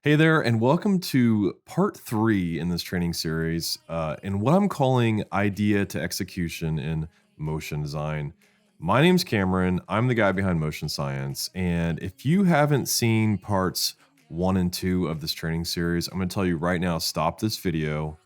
Hey there, and welcome to part three in this training series, in what I'm calling idea to execution in motion design. My name's Cameron. I'm the guy behind Motion Science. And if you haven't seen parts one and two of this training series, I'm going to tell you right now, stop this video,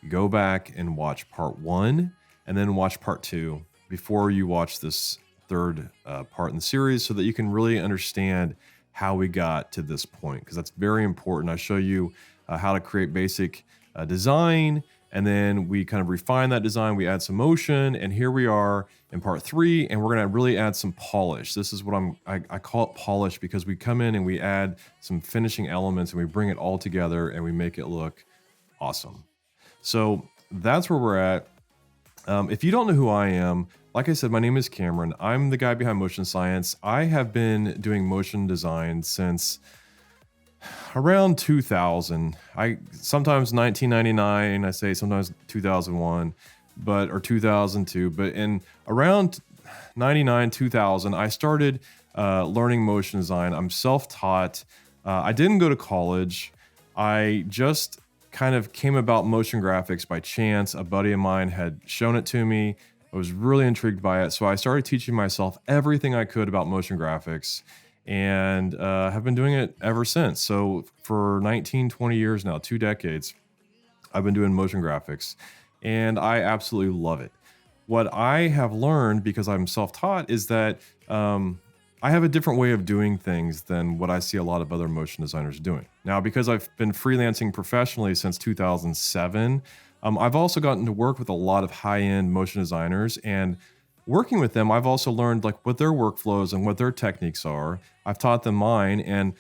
go back and watch part one, and then watch part two before you watch this third part in the series so that you can really understand how we got to this point, because that's very important. I show you how to create basic design, and then we kind of refine that design. We add some motion, and here we are in part three, and we're going to really add some polish. This is what I call it polish, because we come in and we add some finishing elements and we bring it all together and we make it look awesome. So that's where we're at. If you don't know who I am, like I said, my name is Cameron. I'm the guy behind Motion Science. I have been doing motion design since around 2000. I sometimes 1999, I say sometimes 2001, or 2002. But in around 99, 2000, I started learning motion design. I'm self-taught. I didn't go to college. I just kind of came about motion graphics by chance. A buddy of mine had shown it to me. I was really intrigued by it. So I started teaching myself everything I could about motion graphics, and have been doing it ever since. So for 19, 20 years now, 2 decades, I've been doing motion graphics, and I absolutely love it. What I have learned, because I'm self-taught, is that I have a different way of doing things than what I see a lot of other motion designers doing. Now, because I've been freelancing professionally since 2007, I've also gotten to work with a lot of high-end motion designers, and working with them, I've also learned like what their workflows and what their techniques are. I've taught them mine, and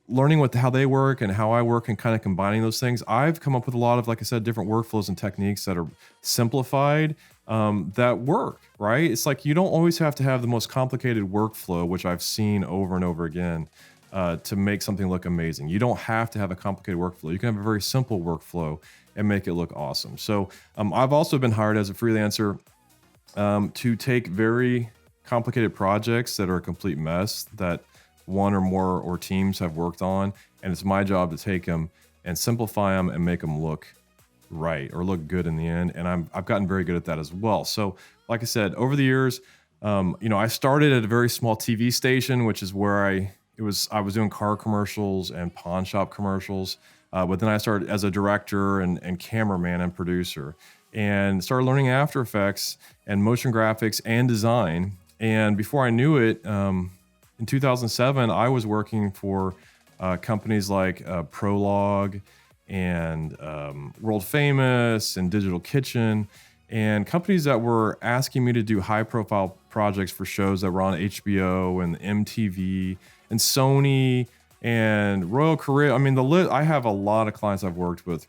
learning how they work and how I work and kind of combining those things, I've come up with a lot of, like I said, different workflows and techniques that are simplified, that work, right? It's like you don't always have to have the most complicated workflow, which I've seen over and over again, to make something look amazing. You don't have to have a complicated workflow. You can have a very simple workflow and make it look awesome. So I've also been hired as a freelancer to take very complicated projects that are a complete mess that one or more or teams have worked on, and it's my job to take them and simplify them and make them look right or look good in the end. And I've gotten very good at that as well. So like I said, over the years, I started at a very small TV station, which is where I was doing car commercials and pawn shop commercials. But then I started as a director and cameraman and producer, and started learning After Effects and motion graphics and design. And before I knew it, in 2007, I was working for companies like Prologue and World Famous and Digital Kitchen, and companies that were asking me to do high-profile projects for shows that were on HBO and MTV and Sony and Royal Caribbean. I mean, I have a lot of clients I've worked with,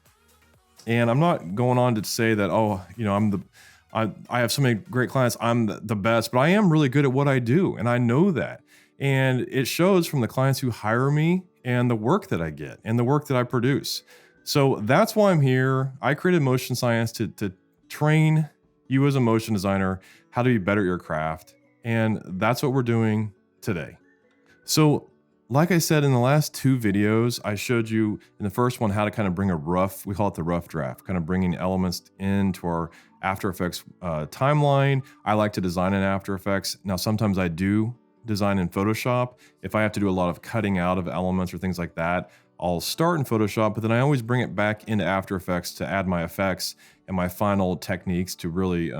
and I'm not going on to say that, I have so many great clients, I'm the best, but I am really good at what I do, and I know that. And it shows from the clients who hire me and the work that I get and the work that I produce. So that's why I'm here. I created Motion Science to train you as a motion designer how to be better at your craft. And that's what we're doing today. So like I said, in the last 2 videos, I showed you in the first one how to kind of bring we call it the rough draft, kind of bringing elements into our After Effects timeline. I like to design in After Effects. Now, sometimes I do design in Photoshop. If I have to do a lot of cutting out of elements or things like that, I'll start in Photoshop, but then I always bring it back into After Effects to add my effects and my final techniques to really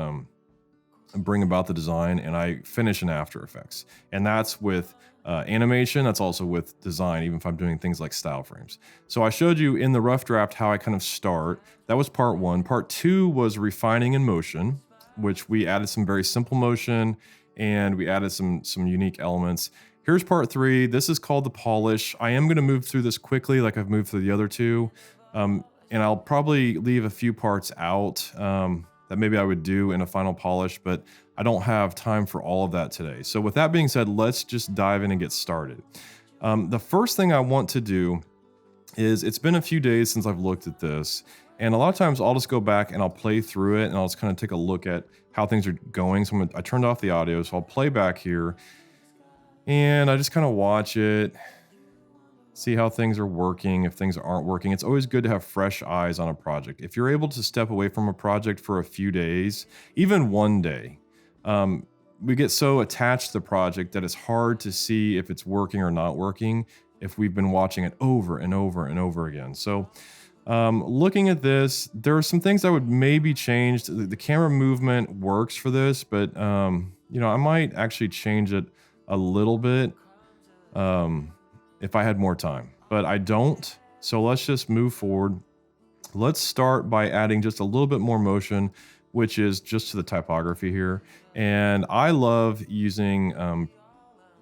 bring about the design, and I finish in After Effects. And that's with animation, that's also with design, even if I'm doing things like style frames. So I showed you in the rough draft how I kind of start. That was part 1. Part 2 was refining in motion, which we added some very simple motion, and we added some unique elements. Here's part 3. This is called the polish. I am going to move through this quickly like I've moved through the other 2. And I'll probably leave a few parts out that maybe I would do in a final polish, but I don't have time for all of that today. So with that being said, let's just dive in and get started. The first thing I want to do is, it's been a few days since I've looked at this, and a lot of times I'll just go back and I'll play through it and I'll just kind of take a look at how things are going. So I turned off the audio, so I'll play back here and I just kind of watch it see how things are working. If things aren't working, it's always good to have fresh eyes on a project. If you're able to step away from a project for a few days, even one day, we get so attached to the project that it's hard to see if it's working or not working if we've been watching it over and over and over again. So looking at this, there are some things I would maybe change. The camera movement works for this, but I might actually change it a little bit if I had more time, but I don't. So let's just move forward. Let's start by adding just a little bit more motion, which is just to the typography here. And I love using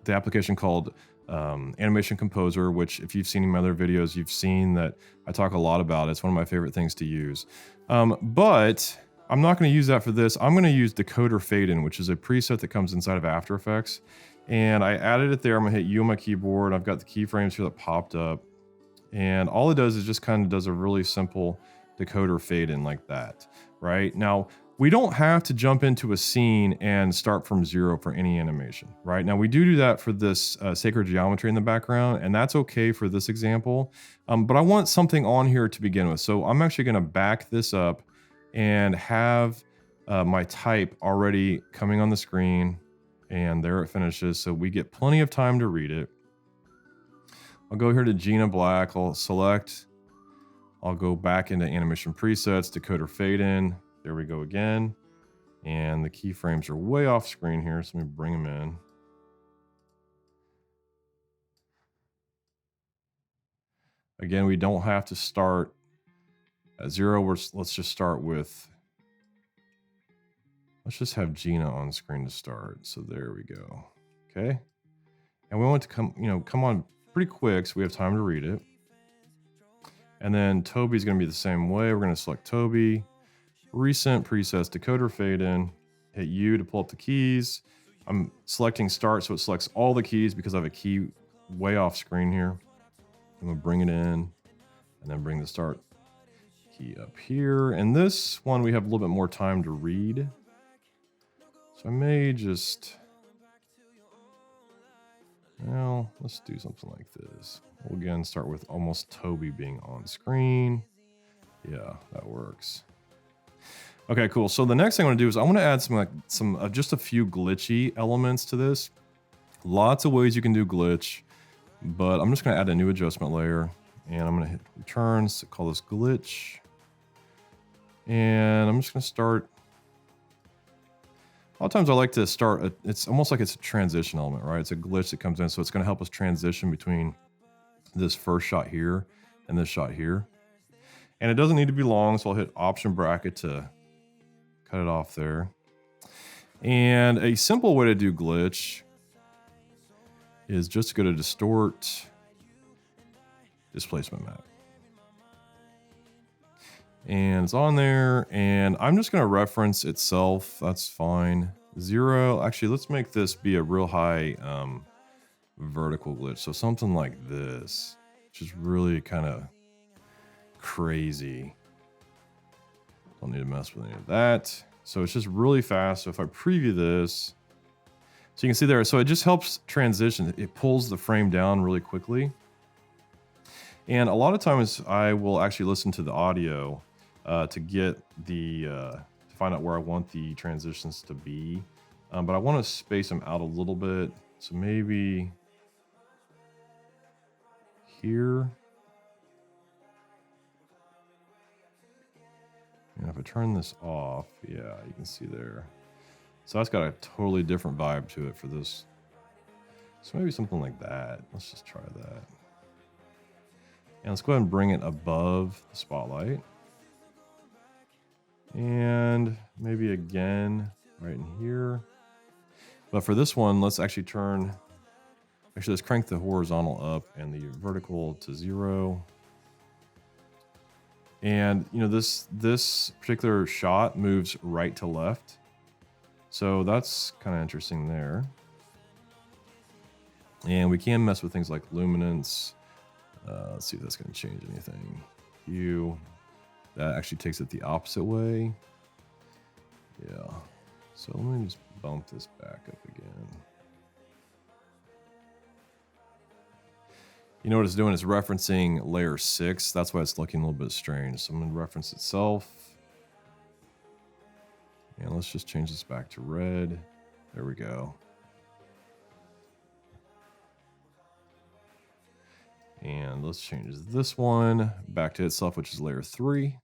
the application called Animation Composer, which if you've seen my other videos, you've seen that I talk a lot about. It's one of my favorite things to use. But I'm not going to use that for this. I'm going to use Decoder Fade In, which is a preset that comes inside of After Effects. And I added it there. I'm going to hit U on my keyboard. I've got the keyframes here that popped up. And all it does is just kind of does a really simple decoder fade in like that, right? Now, we don't have to jump into a scene and start from zero for any animation, right? Now, we do that for this sacred geometry in the background, and that's okay for this example. But I want something on here to begin with. So I'm actually going to back this up and have my type already coming on the screen. And there it finishes. So we get plenty of time to read it. I'll go here to Gina Black. I'll select. I'll go back into animation presets, decoder fade in. There we go again. And the keyframes are way off screen here. So let me bring them in. Again, we don't have to start at zero. Let's just start with, let's just have Gina on screen to start. So there we go. Okay. And we want to come on pretty quick so we have time to read it. And then Toby's going to be the same way. We're going to select Toby, recent presets, decoder fade in, hit U to pull up the keys. I'm selecting start, so it selects all the keys because I have a key way off screen here. I'm going to bring it in and then bring the start key up here. And this one, we have a little bit more time to read. So I may just, well, let's do something like this. We'll again start with almost Toby being on screen. Yeah, that works. Okay, cool. So the next thing I want to do is I want to add some just a few glitchy elements to this. Lots of ways you can do glitch, but I'm just going to add a new adjustment layer, and I'm going to hit return, so call this glitch. And I'm just going to start. A lot of times I like to start, it's almost like it's a transition element, right? It's a glitch that comes in, so it's going to help us transition between this first shot here and this shot here. And it doesn't need to be long, so I'll hit Option bracket to cut it off there. And a simple way to do glitch is just to go to Distort, Displacement Map. And it's on there, and I'm just going to reference itself. That's fine. 0. Actually, let's make this be a real high vertical glitch. So something like this, which is really kind of crazy. Don't need to mess with any of that. So it's just really fast. So if I preview this, so you can see there, so it just helps transition. It pulls the frame down really quickly. And a lot of times I will actually listen to the audio to get the, to find out where I want the transitions to be. But I want to space them out a little bit. So maybe here. And if I turn this off, yeah, you can see there. So that's got a totally different vibe to it for this. So maybe something like that. Let's just try that. And let's go ahead and bring it above the spotlight. And maybe again, right in here. But for this one, let's actually let's crank the horizontal up and the vertical to 0. And this particular shot moves right to left. So that's kind of interesting there. And we can mess with things like luminance. Let's see if that's going to change anything. Hue. That actually takes it the opposite way. Yeah. So let me just bump this back up again. You know what it's doing? It's referencing layer 6. That's why it's looking a little bit strange. So I'm going to reference itself. And let's just change this back to red. There we go. And let's change this one back to itself, which is layer 3.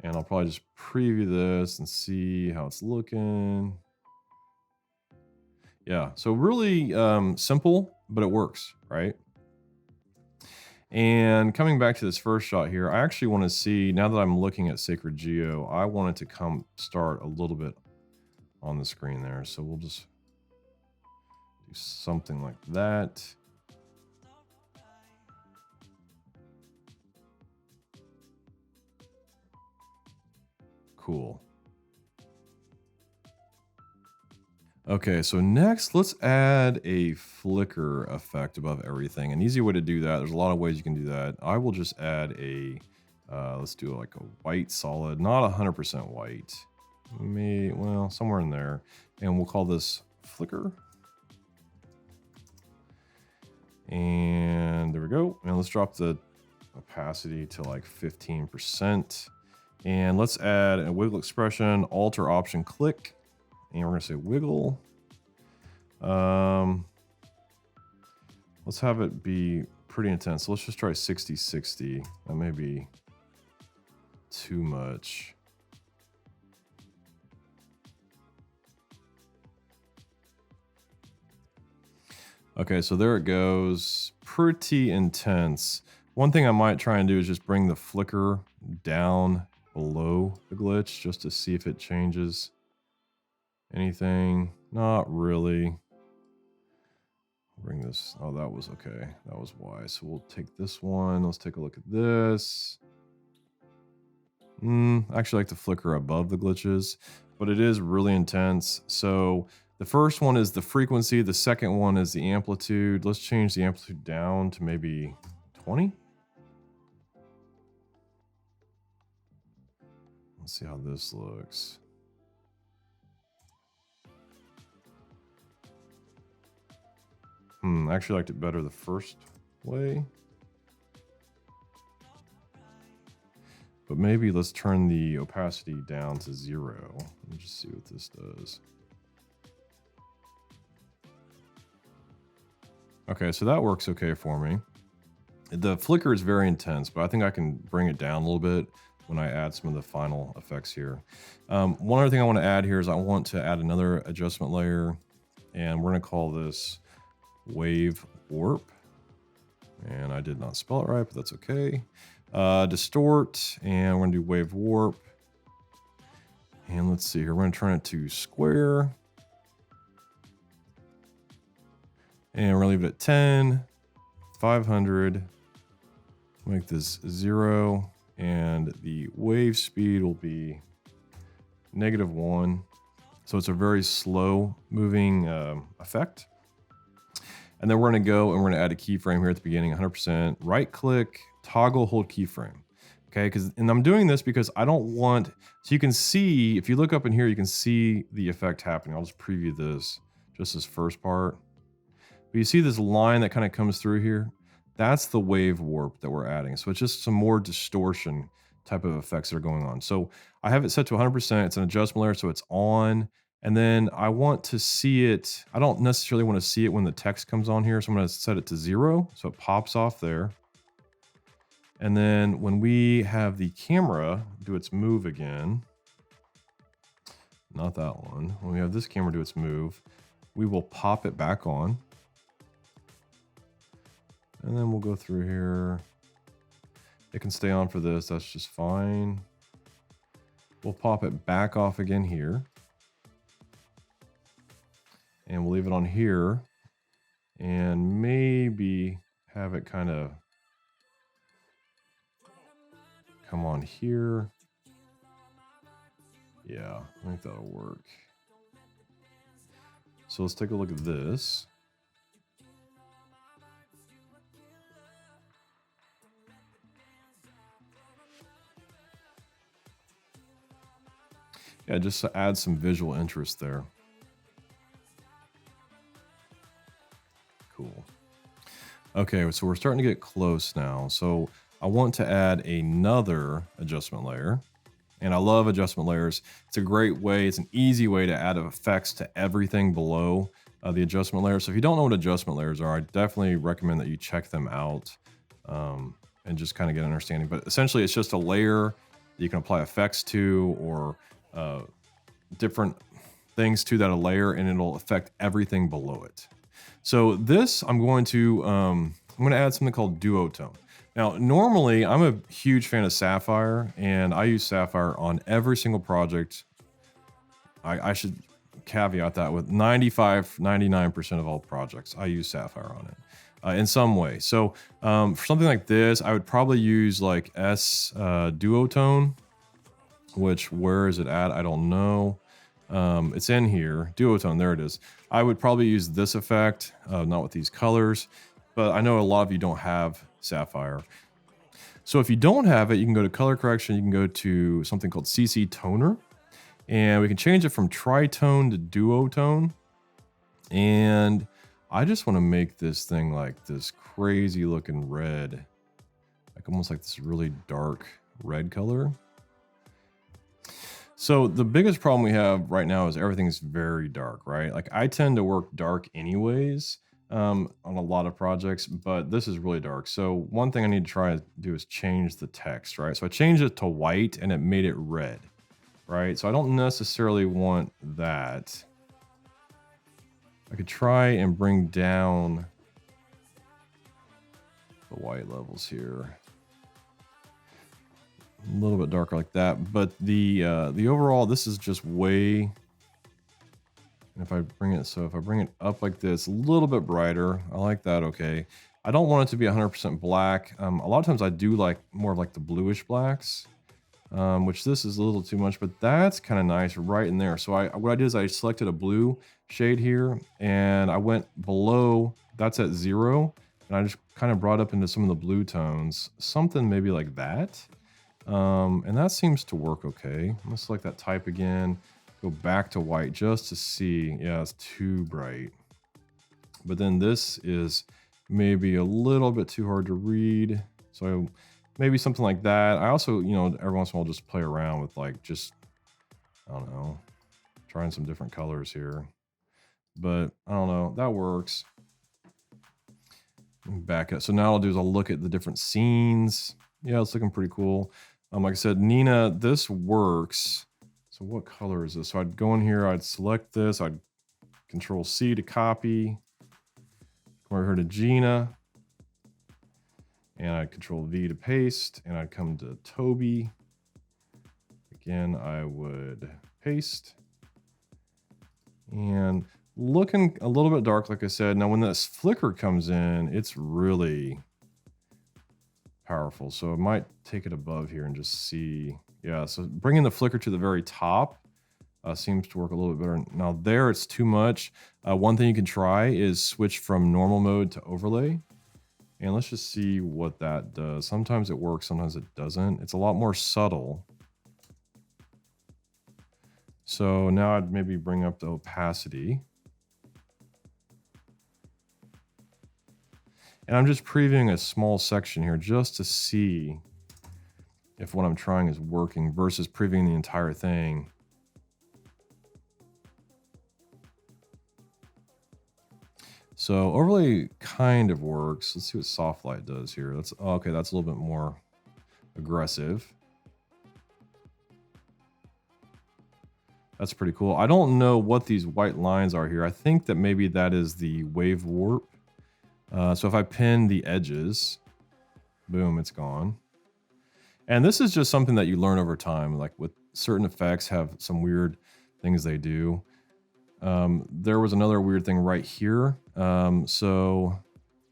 And I'll probably just preview this and see how it's looking. Yeah, so really simple, but it works, right? And coming back to this first shot here, I actually want to see, now that I'm looking at Sacred Geo, I want it to come start a little bit on the screen there. So we'll just do something like that. Cool. Okay, so next let's add a flicker effect above everything. An easy way to do that, there's a lot of ways you can do that. I will just add a, let's do like a white solid, not 100% white. Well, somewhere in there. And we'll call this flicker. And there we go. And let's drop the opacity to like 15%. And let's add a wiggle expression, Alt or Option click. And we're gonna say wiggle. Let's have it be pretty intense. So let's just try 60-60. That may be too much. Okay, so there it goes. Pretty intense. One thing I might try and do is just bring the flicker down below the glitch just to see if it changes anything. Not really. Bring this. Oh, that was okay. That was why. So we'll take this one. Let's take a look at this. I actually like the flicker above the glitches, but it is really intense. So the first one is the frequency. The second one is the amplitude. Let's change the amplitude down to maybe 20. Let's see how this looks. I actually liked it better the first way. But maybe let's turn the opacity down to 0. Let me just see what this does. Okay, so that works okay for me. The flicker is very intense, but I think I can bring it down a little bit when I add some of the final effects here. One other thing I want to add here is I want to add another adjustment layer, and we're going to call this Wave Warp. And I did not spell it right, but that's okay. Distort, and we're going to do Wave Warp. And let's see here, we're going to turn it to square. And we're going to leave it at 10, 500. Make this 0. And the wave speed will be -1. So it's a very slow moving effect. And then we're going to go and we're going to add a keyframe here at the beginning, 100%. Right click, toggle, hold keyframe. Okay, and I'm doing this because I don't want, so you can see, if you look up in here, you can see the effect happening. I'll just preview this, just this first part. But you see this line that kind of comes through here? That's the wave warp that we're adding. So it's just some more distortion type of effects that are going on. So I have it set to 100%. It's an adjustment layer, so it's on. And then I want to see it. I don't necessarily want to see it when the text comes on here. So I'm going to set it to 0. So it pops off there. And then when we have the camera do its move again, not that one. When we have this camera do its move, we will pop it back on. And then we'll go through here. It can stay on for this. That's just fine. We'll pop it back off again here. And we'll leave it on here. And maybe have it kind of come on here. Yeah, I think that'll work. So let's take a look at this. Yeah, just to add some visual interest there. Okay, so we're starting to get close now. So I want to add another adjustment layer. And I love adjustment layers. It's a great way, it's an easy way to add effects to everything below the adjustment layer. So if you don't know what adjustment layers are, I definitely recommend that you check them out and just kind of get an understanding. But essentially, it's just a layer that you can apply effects to or different things to that layer, and it'll affect everything below it. So this, I'm going to add something called duotone. Now, normally I'm a huge fan of Sapphire, and I use Sapphire on every single project. I should caveat that with 95, 99% of all projects, I use Sapphire on it in some way. So for something like this, I would probably use like S duotone, which where is it at? I don't know. It's in here, duotone, there it is. I would probably use this effect, not with these colors, but I know a lot of you don't have Sapphire. So if you don't have it, you can go to color correction, you can go to something called CC toner, and we can change it from tritone to duotone. And I just want to make this thing like this crazy looking red, like almost like this really dark red color. So the biggest problem we have right now is everything's very dark, right? Like I tend to work dark anyways on a lot of projects, but this is really dark. So one thing I need to try to do is change the text, right? So I changed it to white and it made it red, right? So I don't necessarily want that. I could try and bring down the white levels here. A little bit darker like that, but the overall, this is just way. And if I bring it, so if I bring it up like this, a little bit brighter, I like that. Okay, I don't want it to be 100% black. A lot of times I do like more of like the bluish blacks, which this is a little too much, but that's kind of nice right in there. So what I did is I selected a blue shade here, and I went below. That's at 0, and I just kind of brought up into some of the blue tones, something maybe like that. And that seems to work okay. I'm gonna select that type again, go back to white just to see. Yeah, it's too bright. But then this is maybe a little bit too hard to read. So maybe something like that. I also, every once in a while just play around with like just, I don't know, trying some different colors here. But I don't know, that works. Back up. So now I'll do is I'll look at the different scenes. Yeah, it's looking pretty cool. Like I said, Nina, this works. So what color is this? So I'd go in here, I'd select this, I'd Control C to copy. Come over here to Gina. And I'd Control V to paste. And I'd come to Toby. Again, I would paste. And looking a little bit dark, like I said. Now when this flicker comes in, it's really powerful. So I might take it above here and just see. Yeah, so bringing the flicker to the very top seems to work a little bit better. Now there, it's too much. One thing you can try is switch from normal mode to overlay. And let's just see what that does. Sometimes it works, sometimes it doesn't. It's a lot more subtle. So now I'd maybe bring up the opacity. And I'm just previewing a small section here just to see if what I'm trying is working versus previewing the entire thing. So overlay kind of works. Let's see what soft light does here. That's okay. That's a little bit more aggressive. That's pretty cool. I don't know what these white lines are here. I think that maybe that is the wave warp. So if I pin the edges, boom, it's gone. And this is just something that you learn over time. Like with certain effects have some weird things they do. There was another weird thing right here. So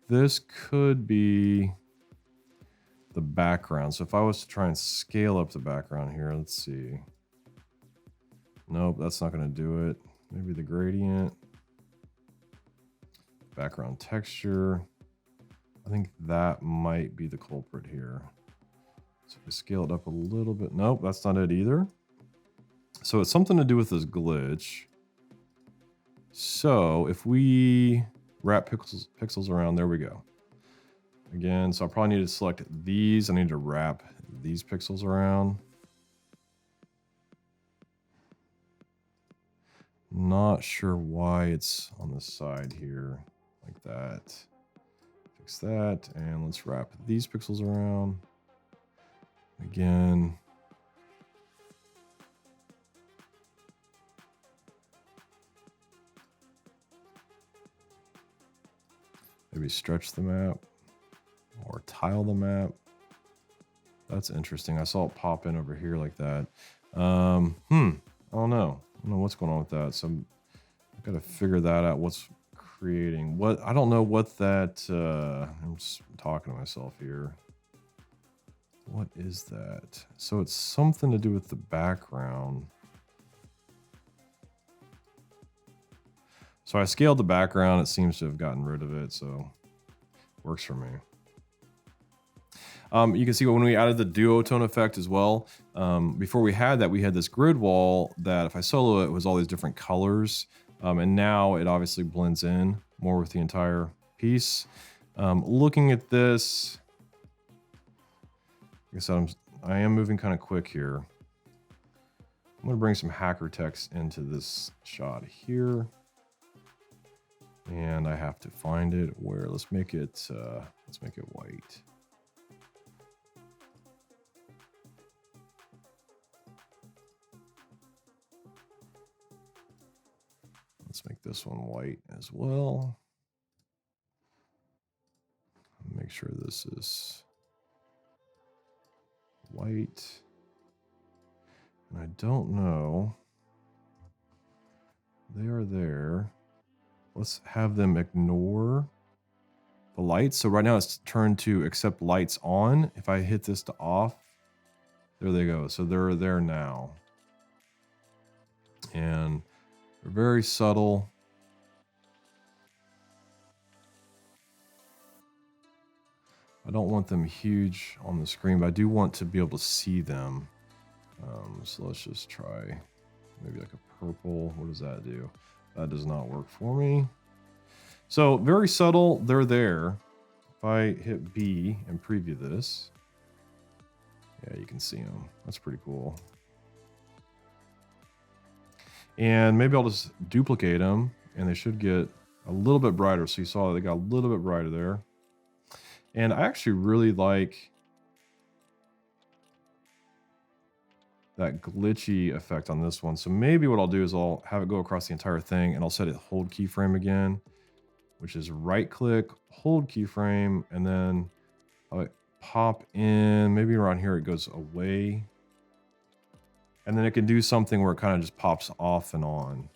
this could be the background. So if I was to try and scale up the background here, let's see. Nope, that's not going to do it. Maybe the gradient. Background texture. I think that might be the culprit here. So if we scale it up a little bit. Nope, that's not it either. So it's something to do with this glitch. So if we wrap pixels around, there we go. again. So I probably need to select these. I need to wrap these pixels around. Not sure why it's on the side here like that. Fix that, and let's wrap these pixels around. Again. Maybe stretch the map or tile the map. That's interesting. I saw it pop in over here like that. I don't know. I don't know what's going on with that. So I've got to figure that out. What's creating what? I don't know what that. I'm just talking to myself here. What is that? So it's something to do with the background. So I scaled the background. It seems to have gotten rid of it. So works for me. You can see when we added the duotone effect as well. Before we had that, we had this grid wall that if I solo it was all these different colors. And now it obviously blends in more with the entire piece. Looking at this, like I said, I am moving kind of quick here. I'm going to bring some hacker text into this shot here. And I have to find it where, let's make it white. Let's make this one white as well. Make sure this is white. And I don't know. They are there. Let's have them ignore the lights. So right now it's turned to accept lights on. If I hit this to off, there they go. So they're there now. And they're very subtle. I don't want them huge on the screen, but I do want to be able to see them. So let's just try maybe like a purple. What does that do? That does not work for me. So very subtle, they're there. If I hit B and preview this, yeah, you can see them. That's pretty cool. And maybe I'll just duplicate them and they should get a little bit brighter. So you saw they got a little bit brighter there. And I actually really like that glitchy effect on this one. So maybe what I'll do is I'll have it go across the entire thing and I'll set it hold keyframe again, which is right click, hold keyframe, and then I'll pop in, maybe around here it goes away. And then it can do something where it kind of just pops off and on.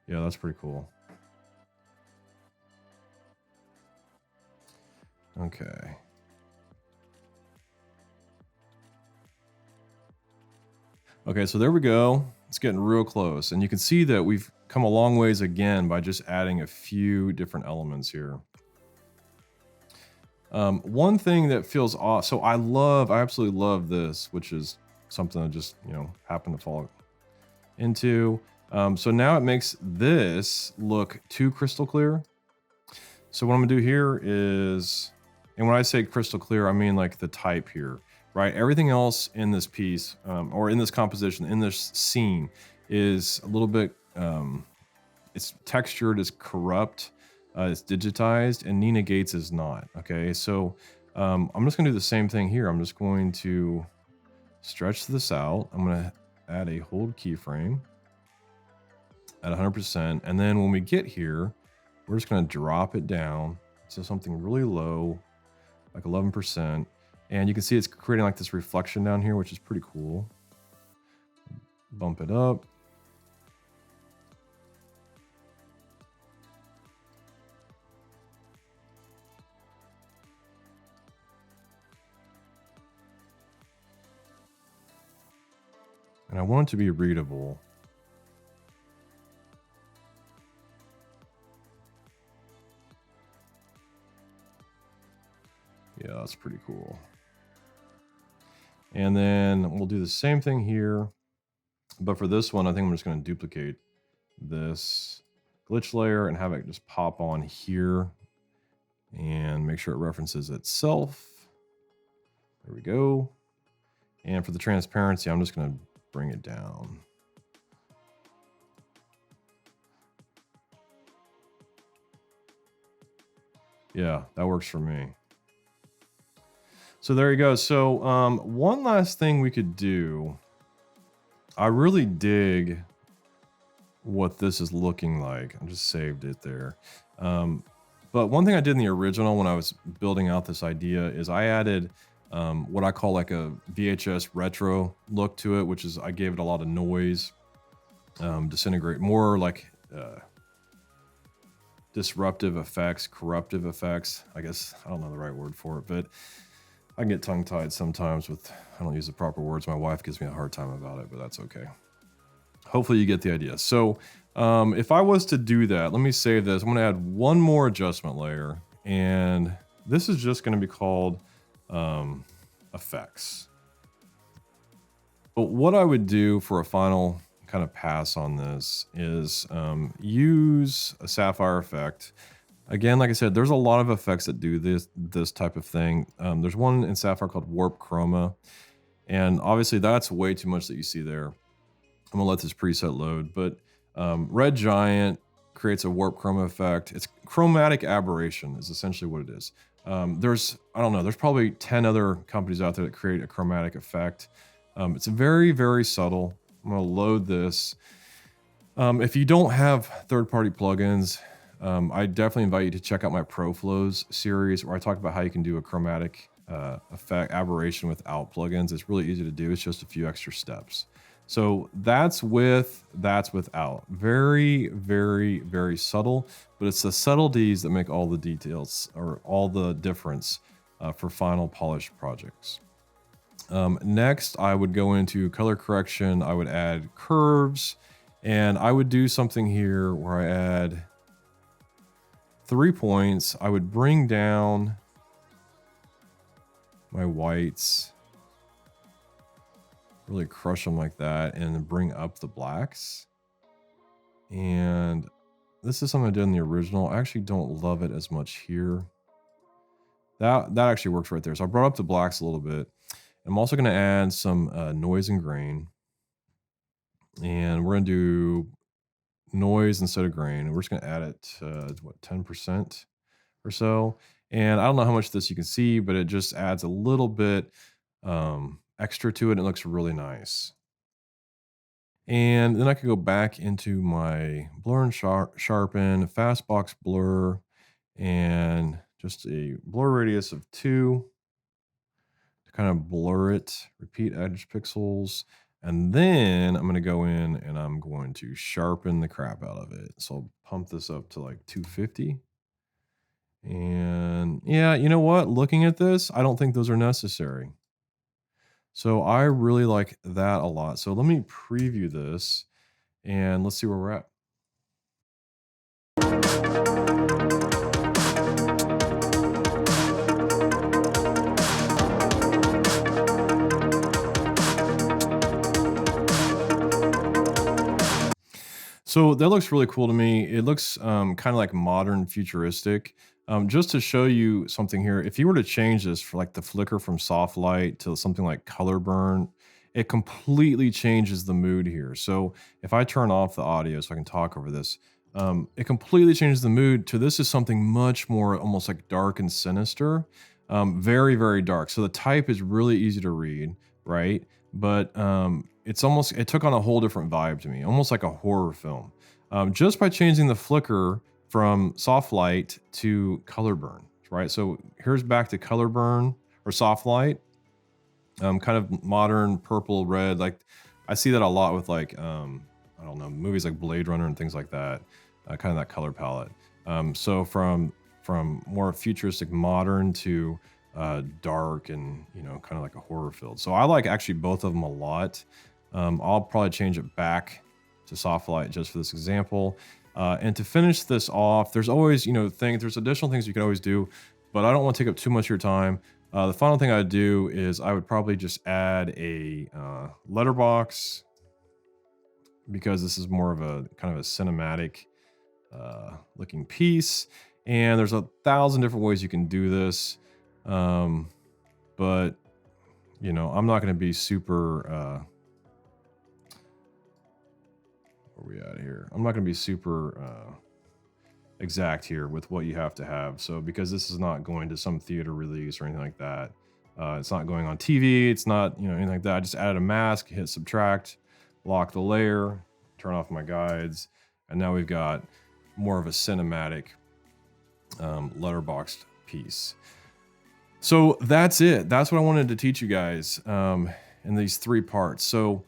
Yeah, that's pretty cool. Okay. Okay, so there we go. It's getting real close. And you can see that we've come a long ways again by just adding a few different elements here. One thing that feels off, so I absolutely love this, which is something I just, happened to fall into. So now it makes this look too crystal clear. So what I'm gonna do here is, and when I say crystal clear, I mean like the type here, right? Everything else in this piece, or in this composition, in this scene, is a little bit, it's textured, it's corrupt, it's digitized, and Nina Gates is not, okay? So I'm just gonna do the same thing here. I'm just going to stretch this out. I'm gonna add a hold keyframe at 100%. And then when we get here, we're just gonna drop it down to something really low, like 11%. And you can see it's creating like this reflection down here, which is pretty cool. Bump it up. And I want it to be readable. Yeah, that's pretty cool. And then we'll do the same thing here. But for this one, I think I'm just going to duplicate this glitch layer and have it just pop on here and make sure it references itself. There we go. And for the transparency, I'm just going to bring it down. Yeah, that works for me. So there you go. So one last thing we could do. I really dig what this is looking like. I just saved it there. But one thing I did in the original when I was building out this idea is I added what I call like a VHS retro look to it, which is I gave it a lot of noise, disintegrate, more like disruptive effects, corruptive effects. I guess I don't know the right word for it, but I can get tongue-tied sometimes with, I don't use the proper words. My wife gives me a hard time about it, but that's okay. Hopefully you get the idea. So if I was to do that, let me save this. I'm going to add one more adjustment layer, and this is just going to be called effects. But what I would do for a final kind of pass on this is use a sapphire effect. Again, like I said, there's a lot of effects that do this type of thing. There's one in Sapphire called Warp Chroma, and obviously that's way too much that you see there. I'm gonna let this preset load, but Red Giant creates a Warp Chroma effect. It's chromatic aberration is essentially what it is. There's, I don't know, there's probably 10 other companies out there that create a chromatic effect. It's very, very subtle. I'm gonna load this. If you don't have third-party plugins, I definitely invite you to check out my ProFlows series where I talk about how you can do a chromatic effect aberration without plugins. It's really easy to do. It's just a few extra steps. So that's with, that's without. Very, very, very subtle, but it's the subtleties that make all the details or all the difference for final polished projects. Next, I would go into color correction. I would add curves, and I would do something here where I add 3 points. I would bring down my whites, really crush them like that, and then bring up the blacks. And this is something I did in the original. I actually don't love it as much here. That actually works right there. So I brought up the blacks a little bit. I'm also going to add some noise and grain. And we're going to do noise instead of grain. And we're just going to add it to, what, 10% or so. And I don't know how much this you can see, but it just adds a little bit extra to it. And it looks really nice. And then I could go back into my blur and sharpen, fastbox blur, and just a blur radius of 2 to kind of blur it, repeat edge pixels. And then I'm going to go in and I'm going to sharpen the crap out of it. So I'll pump this up to like 250. And yeah, you know what? Looking at this, I don't think those are necessary. So I really like that a lot. So let me preview this and let's see where we're at. So that looks really cool to me. It looks kind of like modern futuristic. Just to show you something here, if you were to change this for like the flicker from soft light to something like color burn, it completely changes the mood here. So if I turn off the audio so I can talk over this, it completely changes the mood to this is something much more almost like dark and sinister, very, very dark. So the type is really easy to read, right? But it's almost, it took on a whole different vibe to me, almost like a horror film, just by changing the flicker from soft light to color burn, right? So here's back to color burn or soft light, kind of modern purple, red. Like I see that a lot with like, I don't know, movies like Blade Runner and things like that, kind of that color palette. So from more futuristic modern to dark and, you know, kind of like a horror filled. So I like actually both of them a lot. I'll probably change it back to soft light just for this example. And to finish this off, there's always, you know, there's additional things you can always do, but I don't want to take up too much of your time. The final thing I'd do is I would probably just add a letterbox because this is more of a kind of a cinematic looking piece. And there's 1,000 different ways you can do this. But you know, I'm not going to be super, where we at here? I'm not going to be super exact here with what you have to have. So because this is not going to some theater release or anything like that, it's not going on TV. It's not, you know, anything like that. I just added a mask, hit subtract, lock the layer, turn off my guides. And now we've got more of a cinematic letterboxed piece. So that's it. That's what I wanted to teach you guys in these 3 parts. So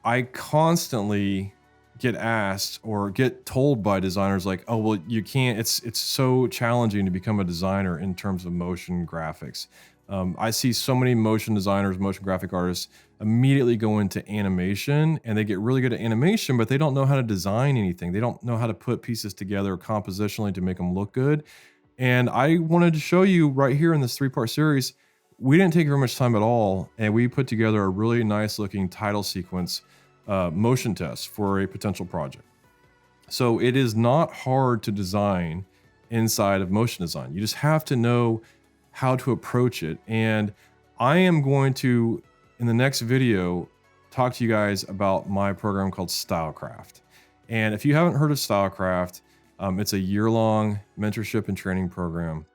I constantly get asked or get told by designers like, oh, well, you can't, it's so challenging to become a designer in terms of motion graphics. I see so many motion designers, motion graphic artists immediately go into animation and they get really good at animation, but they don't know how to design anything. They don't know how to put pieces together compositionally to make them look good. And I wanted to show you right here in this 3-part series, we didn't take very much time at all. And we put together a really nice looking title sequence motion test for a potential project. So it is not hard to design inside of motion design. You just have to know how to approach it. And I am going to, in the next video, talk to you guys about my program called Stylecraft. And if you haven't heard of Stylecraft, it's a year-long mentorship and training program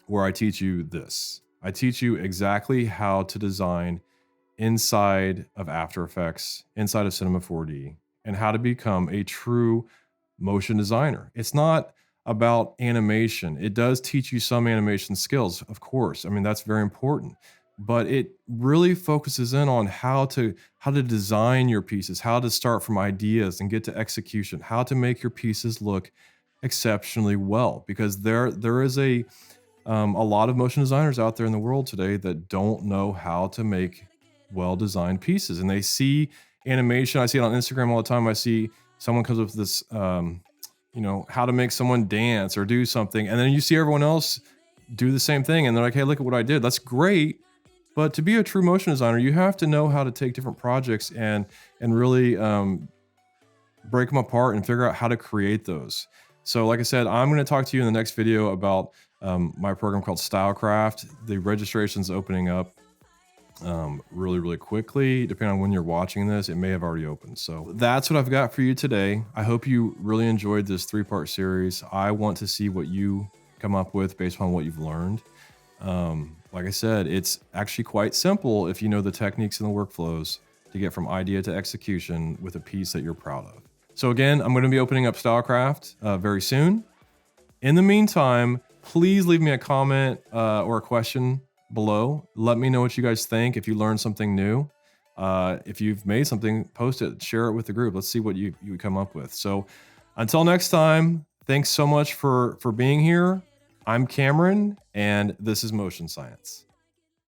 where I teach you this. I teach you exactly how to design inside of After Effects, inside of Cinema 4D, and how to become a true motion designer. It's not about animation. It does teach you some animation skills, of course. I mean, that's very important, but it really focuses in on how to design your pieces, how to start from ideas and get to execution, how to make your pieces look exceptionally well, because there is a lot of motion designers out there in the world today that don't know how to make well-designed pieces, and they see animation. I see it on Instagram all the time. I see someone comes up with this, you know, how to make someone dance or do something, and then you see everyone else do the same thing, and they're like, "Hey, look at what I did." That's great, but to be a true motion designer, you have to know how to take different projects and really break them apart and figure out how to create those. So like I said, I'm going to talk to you in the next video about my program called Stylecraft. The registration's opening up really quickly. Depending on when you're watching this, it may have already opened. So that's what I've got for you today. I hope you really enjoyed this 3-part series. I want to see what you come up with based on what you've learned. Like I said, it's actually quite simple if you know the techniques and the workflows to get from idea to execution with a piece that you're proud of. So again, I'm going to be opening up Stylecraft very soon. In the meantime, please leave me a comment or a question below. Let me know what you guys think. If you learned something new, if you've made something, post it, share it with the group. Let's see what you come up with. So until next time, thanks so much for being here. I'm Cameron, and this is Motion Science.